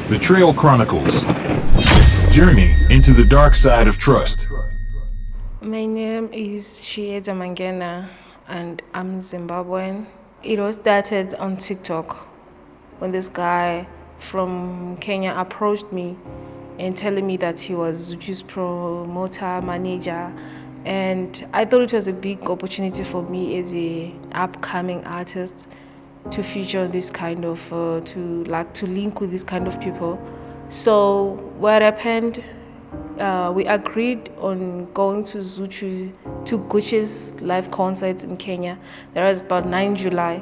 Betrayal Chronicles. Journey into the dark side of trust. My name is chchi and I'm Zimbabwean. It was started on TikTok when this guy from Kenya approached me and telling me that he was Zuchu's promoter, manager, and I thought it was a big opportunity for me as a upcoming artist to feature this kind of to link with this kind of people. So what happened, we agreed on going to Zuchu, to Gucci's live concert in Kenya. That was about 9 July,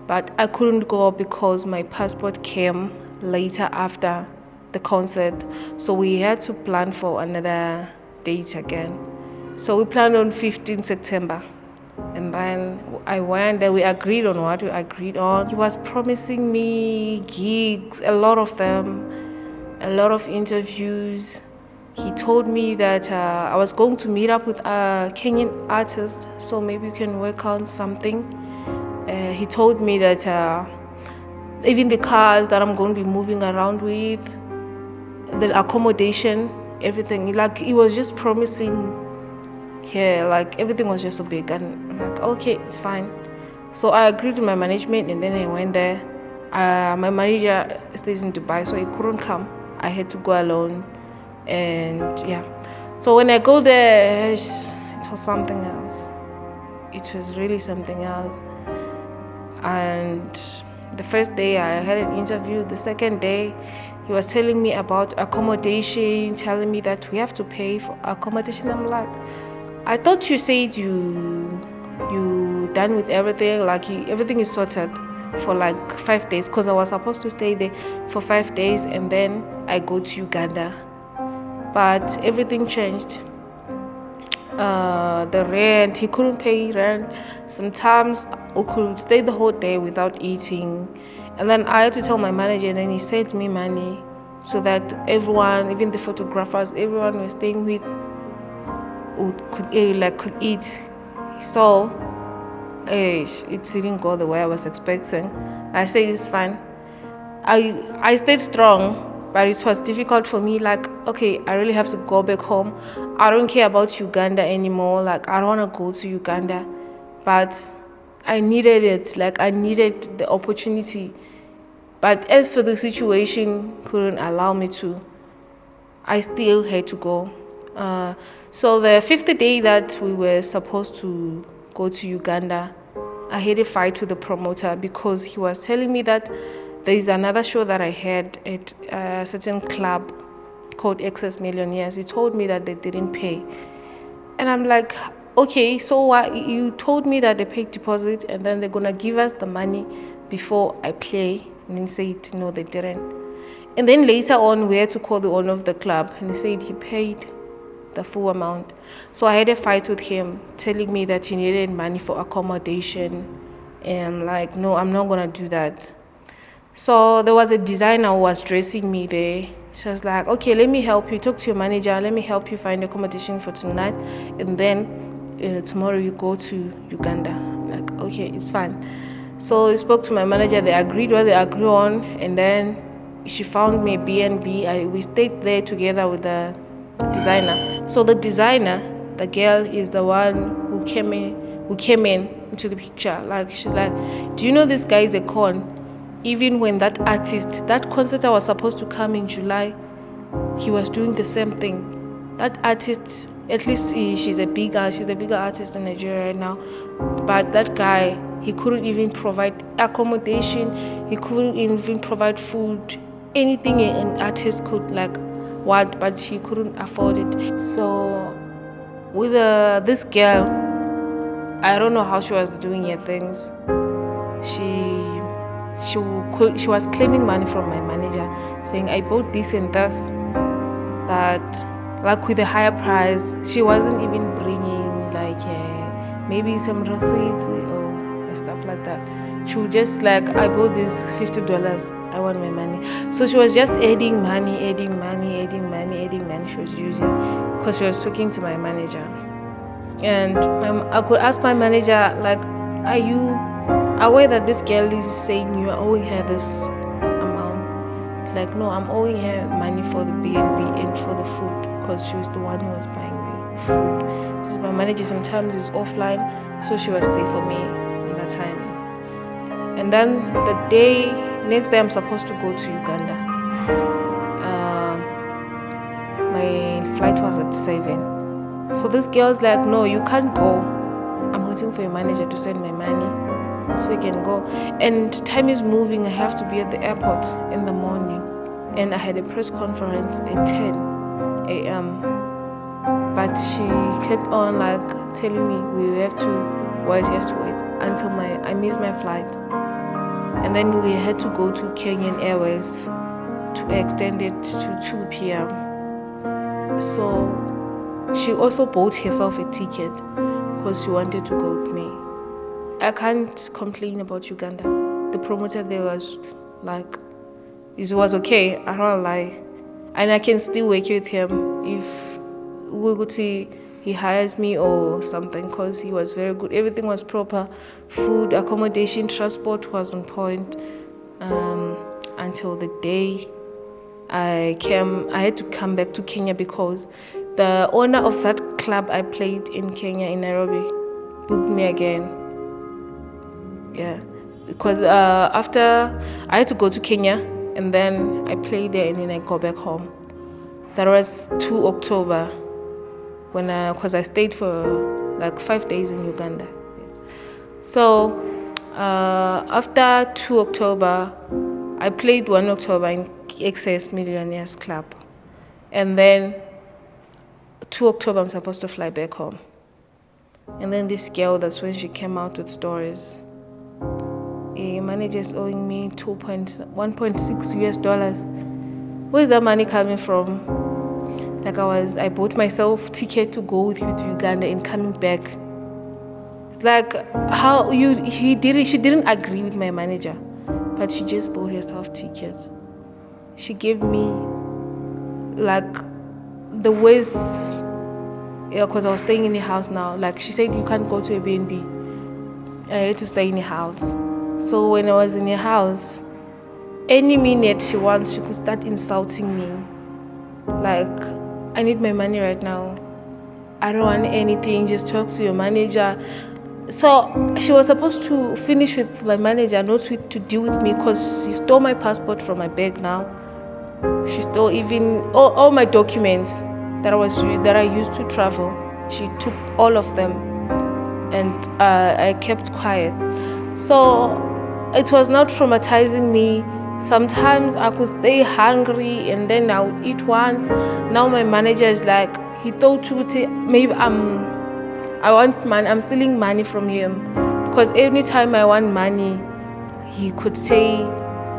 but I couldn't go because my passport came later after the concert, so we had to plan for another date again. So we planned on 15 September. And then I went there. We agreed on what we agreed on. He was promising me gigs, a lot of them, a lot of interviews. He told me that I was going to meet up with a Kenyan artist, so maybe we can work on something. He told me that even the cars that I'm going to be moving around with, the accommodation, everything, like he was just promising. Yeah, like everything was just so big, and I'm like, okay, it's fine. So I agreed with my management, and then I went there. My manager stays in Dubai, so he couldn't come. I had to go alone, and yeah. So when I go there, it was something else. It was really something else. And the first day I had an interview. The second day, he was telling me about accommodation, telling me that we have to pay for accommodation. I'm like, I thought you said you done with everything, like everything is sorted for like 5 days, because I was supposed to stay there for 5 days and then I go to Uganda. But everything changed. The rent, he couldn't pay rent. Sometimes we could stay the whole day without eating. And then I had to tell my manager, and then he sent me money so that everyone, even the photographers, everyone we're staying with could eat. So it didn't go the way I was expecting. I said it's fine. I stayed strong, but it was difficult for me. Like, okay, I really have to go back home. I don't care about Uganda anymore. Like, I don't want to go to Uganda, but I needed it. Like, I needed the opportunity. But as for the situation, couldn't allow me to. I still had to go. So the 50th day that we were supposed to go to Uganda, I had a fight with the promoter because he was telling me that there is another show that I had at a certain club called Excess Millionaires. He told me that they didn't pay. And I'm like, okay, so what? You told me that they paid deposit and then they're going to give us the money before I play. And he said, no, they didn't. And then later on, we had to call the owner of the club, and he said he paid the full amount. So I had a fight with him, telling me that he needed money for accommodation. And I'm like, no, I'm not going to do that. So there was a designer who was dressing me there. She was like, okay, let me help you. Talk to your manager. Let me help you find accommodation for tonight. And then tomorrow you go to Uganda. I'm like, okay, it's fine. So I spoke to my manager. They agreed what they agreed on. And then she found me a B&B. We stayed there together with the designer. So the designer, the girl, is the one who came in into the picture. Like, she's like, do you know this guy is a con? Even when that concert I was supposed to come in July, he was doing the same thing. That artist, at least she's a bigger artist in Nigeria right now. But that guy, he couldn't even provide accommodation. He couldn't even provide food. Anything an artist could like want, but he couldn't afford it. So with this girl, I don't know how she was doing her things. She was claiming money from my manager, saying I bought this and this, but like with a higher price. She wasn't even bringing like maybe some receipts or stuff like that. She would just like, I bought this $50, I want my money. So she was just adding money. She was using, because she was talking to my manager. And I could ask my manager, like, are you aware that this girl is saying you are owing her this amount? felt like, no, I'm owing her money for the B&B and for the food, because she was the one who was buying me food. Since my manager sometimes is offline, so she was there for me at that time. And then next day I'm supposed to go to Uganda. My flight was at 7. So this girl's like, no, you can't go. I'm waiting for your manager to send my money so you can go. And time is moving. I have to be at the airport in the morning. And I had a press conference at 10 a.m. But she kept on like telling me we have to wait until I missed my flight. And then we had to go to Kenyan Airways to extend it to 2 p.m. So she also bought herself a ticket because she wanted to go with me. I can't complain about Uganda. The promoter there was like, it was okay, I don't lie. And I can still work with him if we could see he hires me or something, because he was very good. Everything was proper. Food, accommodation, transport was on point. Until the day I had to come back to Kenya because the owner of that club I played in Kenya, in Nairobi, booked me again. Yeah, because after I had to go to Kenya and then I played there and then I go back home. That was 2 October because I stayed for like 5 days in Uganda. Yes. So after 2 October, I played 1 October in Excess Millionaires Club. And then 2 October, I'm supposed to fly back home. And then this girl, that's when she came out with stories. A manager's owing me $1.6 US. Where's that money coming from? Like I bought myself ticket to go with you to Uganda and coming back. It's like she didn't agree with my manager, but she just bought herself tickets. She gave me like the ways, because I was staying in the house now. Like she said, you can't go to a B&B. I had to stay in the house. So when I was in the house, any minute she wants, she could start insulting me. Like, I need my money right now. I don't want anything, just talk to your manager. So she was supposed to finish with my manager, not to deal with me, because she stole my passport from my bag now. She stole even all my documents that I used to travel. She took all of them, and I kept quiet. So it was not traumatizing me. Sometimes I could stay hungry and then I would eat once. Now my manager is like, he thought maybe I want money. I'm stealing money from him, because every time I want money, he could say,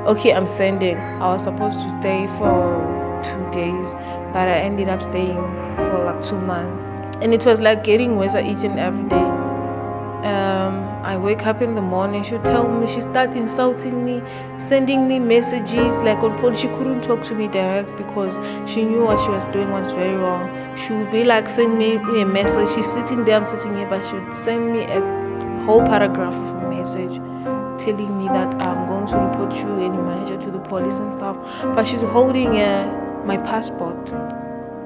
okay, I'm sending. I was supposed to stay for 2 days, but I ended up staying for like 2 months. And it was like getting worse each and every day. I wake up in the morning, she'll tell me, she started insulting me, sending me messages like on phone. She couldn't talk to me direct because she knew what she was doing was very wrong. She would be like, send me a message. She's sitting there, I'm sitting here, but she would send me a whole paragraph of a message telling me that I'm going to report you and your manager to the police and stuff. But she's holding my passport.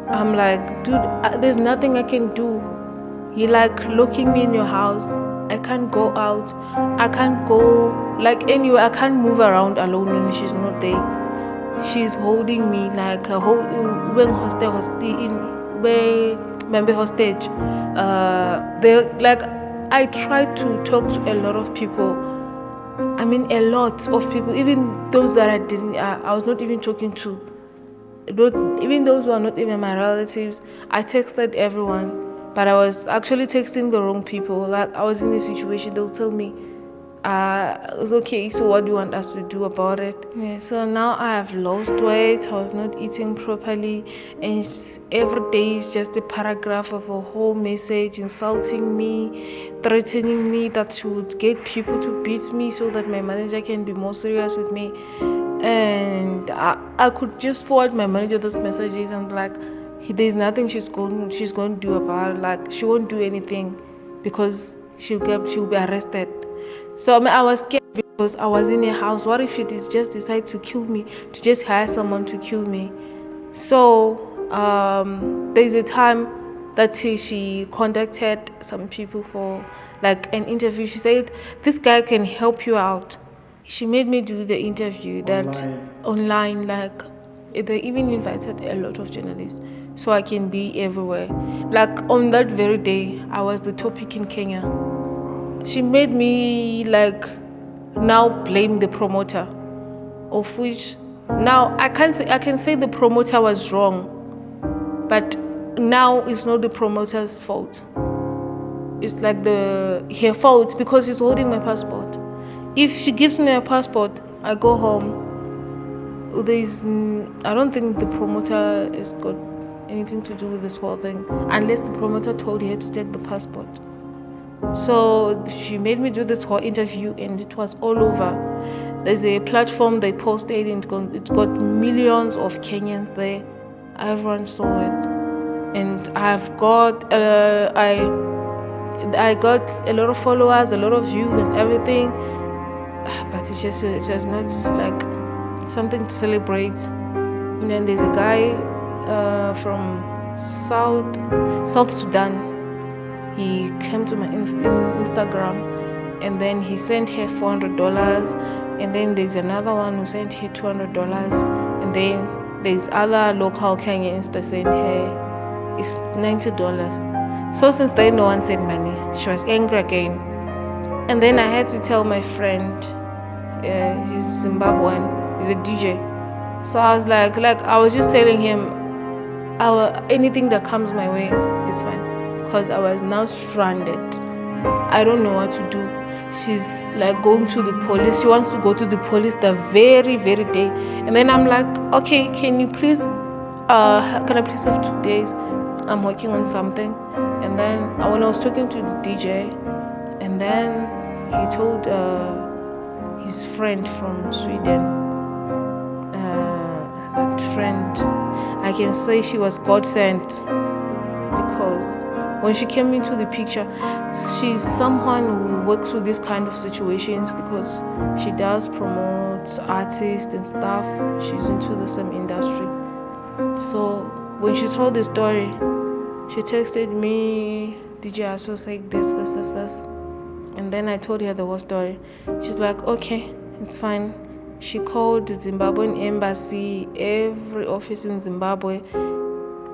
I'm like, dude, there's nothing I can do. You're like locking me in your house. I can't go out. I can't go like anywhere. I can't move around alone when she's not there. She's holding me like a whole hostage. Like I tried to talk to a lot of people. I mean, a lot of people, even those that I was not even talking to. Even those who are not even my relatives. I texted everyone. But I was actually texting the wrong people. Like I was in a situation, they'll tell me, it's okay, so what do you want us to do about it? Yeah, so now I have lost weight. I was not eating properly, and every day is just a paragraph of a whole message insulting me, threatening me that she would get people to beat me so that my manager can be more serious with me. And I could just forward my manager those messages and like, there's nothing she's going to do about it. Like she won't do anything because she'll be arrested. So I was scared because I was in a house. What if she just decide to kill me, to just hire someone to kill me? So there's a time that she contacted some people for like an interview. She said, this guy can help you out. She made me do the interview that online, like they even invited a lot of journalists so I can be everywhere. Like on that very day, I was the topic in Kenya. She made me like now blame the promoter, of which now I can say the promoter was wrong, but now it's not the promoter's fault. It's like her fault because she's holding my passport. If she gives me a passport, I go home. I don't think the promoter has got anything to do with this whole thing, unless the promoter told her to take the passport. So she made me do this whole interview, and it was all over. There's a platform they posted, and it's got millions of Kenyans there. Everyone saw it, and I got a lot of followers, a lot of views, and everything. But it's just not like something to celebrate. And then there's a guy from South Sudan. He came to my Instagram, and then he sent her $400, and then there's another one who sent her $200, and then there's other local Kenyans that sent her it's $90. So since then no one sent money. She was angry again, and then I had to tell my friend, he's Zimbabwean, he's a DJ. So I was like I was just telling him, anything that comes my way is fine, because I was now stranded. I don't know what to do. She's like going to the police. She wants to go to the police the very, very day. And then I'm like, okay, can I please have 2 days? I'm working on something. And then when I was talking to the DJ, and then he told his friend from Sweden, that friend, I can say she was God sent, because when she came into the picture, she's someone who works with this kind of situations, because she does promote artists and stuff. She's into the same industry. So when she told the story, she texted me, DJ Aso said this. And then I told her the whole story. She's like, okay, it's fine. She called the Zimbabwean embassy, every office in Zimbabwe.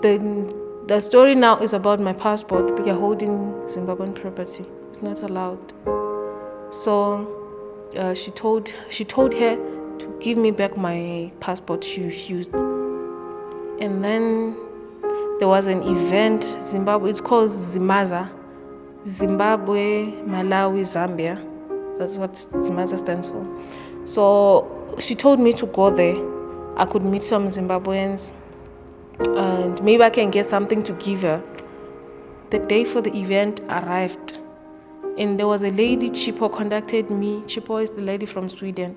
The story now is about my passport. We are holding Zimbabwean property. It's not allowed. So she told her to give me back my passport. She refused. And then there was an event, Zimbabwe. It's called Zimaza, Zimbabwe, Malawi, Zambia. That's what Zimaza stands for. So she told me to go there. I could meet some Zimbabweans, and maybe I can get something to give her. The day for the event arrived, and there was a lady, Chipo, contacted me. Chipo is the lady from Sweden.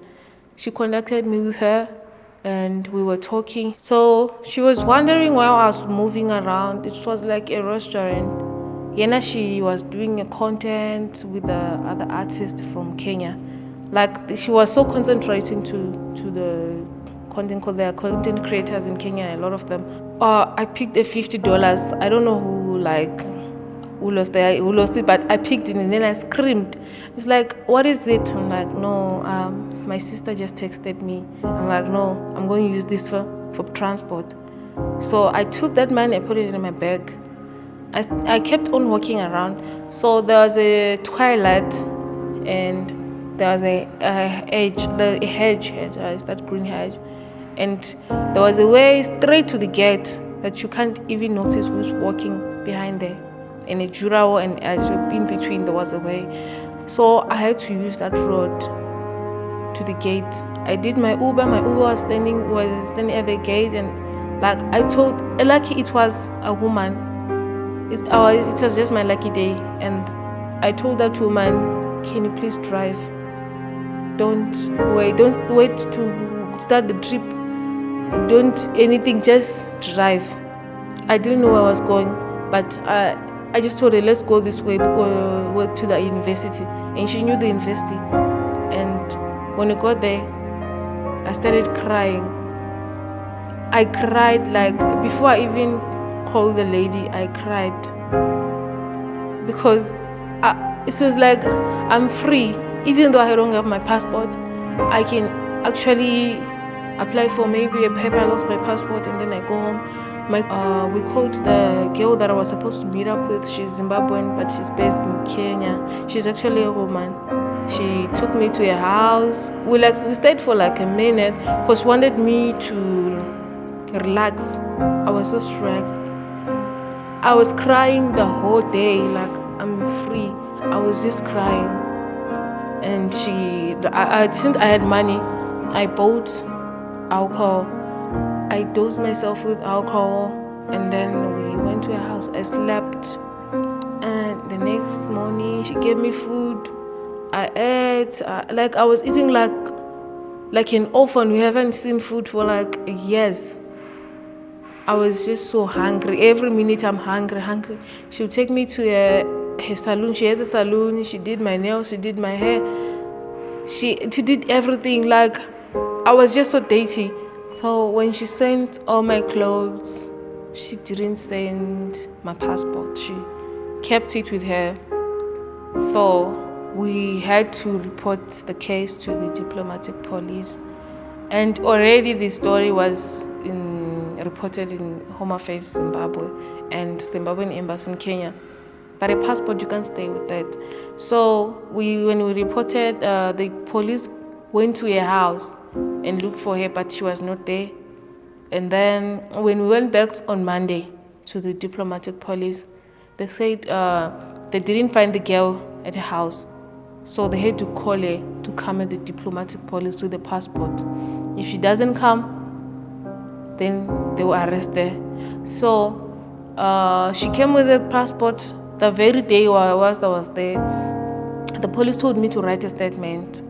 She contacted me with her, and we were talking. So she was wondering why I was moving around. It was like a restaurant. Yena, she was doing a content with the other artists from Kenya. Like, she was so concentrating to the content, because there are content creators in Kenya, a lot of them. I picked a $50. I don't know who lost it, but I picked it, and then I screamed. It's like, what is it? I'm like, no, my sister just texted me. I'm like, no, I'm going to use this for transport. So I took that money, I put it in my bag. I kept on walking around. So there was a twilight, and there was a hedge, that green hedge, and there was a way straight to the gate that you can't even notice who's walking behind there. And a Jurao, and in between there was a way. So I had to use that road to the gate. I did my Uber. My Uber was standing at the gate, and like I told, lucky it was a woman. It was just my lucky day, and I told that woman, can you please drive? Don't wait to start the trip. Don't anything, just drive. I didn't know where I was going, but I just told her, let's go this way, to the university. And she knew the university. And when we got there, I started crying. I cried, like, before I even called the lady, I cried. Because it was like, I'm free. Even though I don't have my passport, I can actually apply for maybe a paper. I lost my passport and then I go home. We called the girl that I was supposed to meet up with. She's Zimbabwean, but she's based in Kenya. She's actually a woman. She took me to a house. We stayed for like a minute because she wanted me to relax. I was so stressed. I was crying the whole day, like, I'm free. I was just crying. And since I had money, I bought alcohol. I dosed myself with alcohol, and then we went to a house. I slept, and the next morning she gave me food. I ate, like I was eating like an orphan. We haven't seen food for like years. I was just so hungry. Every minute I'm hungry. She would take me to her salon. She has a salon. She did my nails. She did my hair. She did everything. Like, I was just so dirty. So when she sent all my clothes, she didn't send my passport. She kept it with her. So we had to report the case to the diplomatic police. And already the story was reported in Home Affairs Zimbabwe and Zimbabwean Embassy in Kenya. But a passport, you can't stay with that. So when we reported, the police went to a house and looked for her, but she was not there. And then when we went back on Monday to the diplomatic police, they said they didn't find the girl at the house. So they had to call her to come at the diplomatic police with the passport. If she doesn't come, then they will arrest her. So she came with a passport the very day I was there. The police told me to write a statement,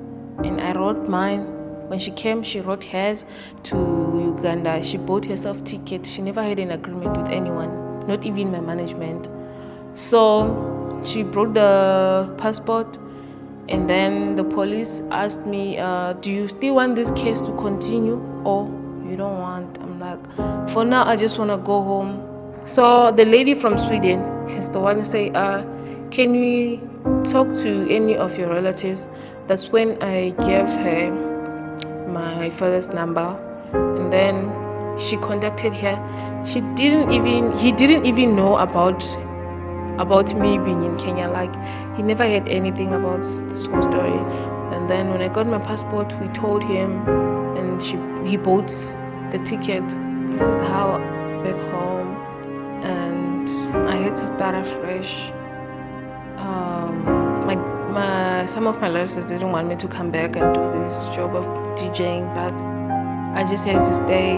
and I wrote mine. When she came, she wrote hers to Uganda. She bought herself tickets. She never had an agreement with anyone, not even my management. So she brought the passport, and then the police asked me, do you still want this case to continue or you don't want? I'm like, for now, I just want to go home. So the lady from Sweden is the one who say, can we talk to any of your relatives? That's when I gave her my father's number, and then she contacted her. He didn't even know about me being in Kenya. Like, he never heard anything about this whole story. And then when I got my passport, we told him, and he bought the ticket. This is how I went back home, and I had to start afresh. Some of my relatives didn't want me to come back and do this job of DJing, but I just had to stay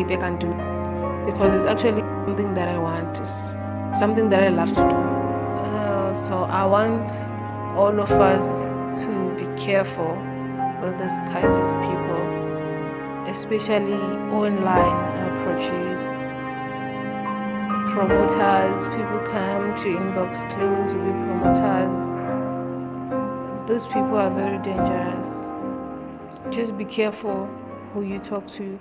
back and do it, because it's actually something that I want. It's something that I love to do. So I want all of us to be careful with this kind of people, especially online approaches. Promoters, people come to inbox claiming to be promoters. Those people are very dangerous. Just be careful who you talk to.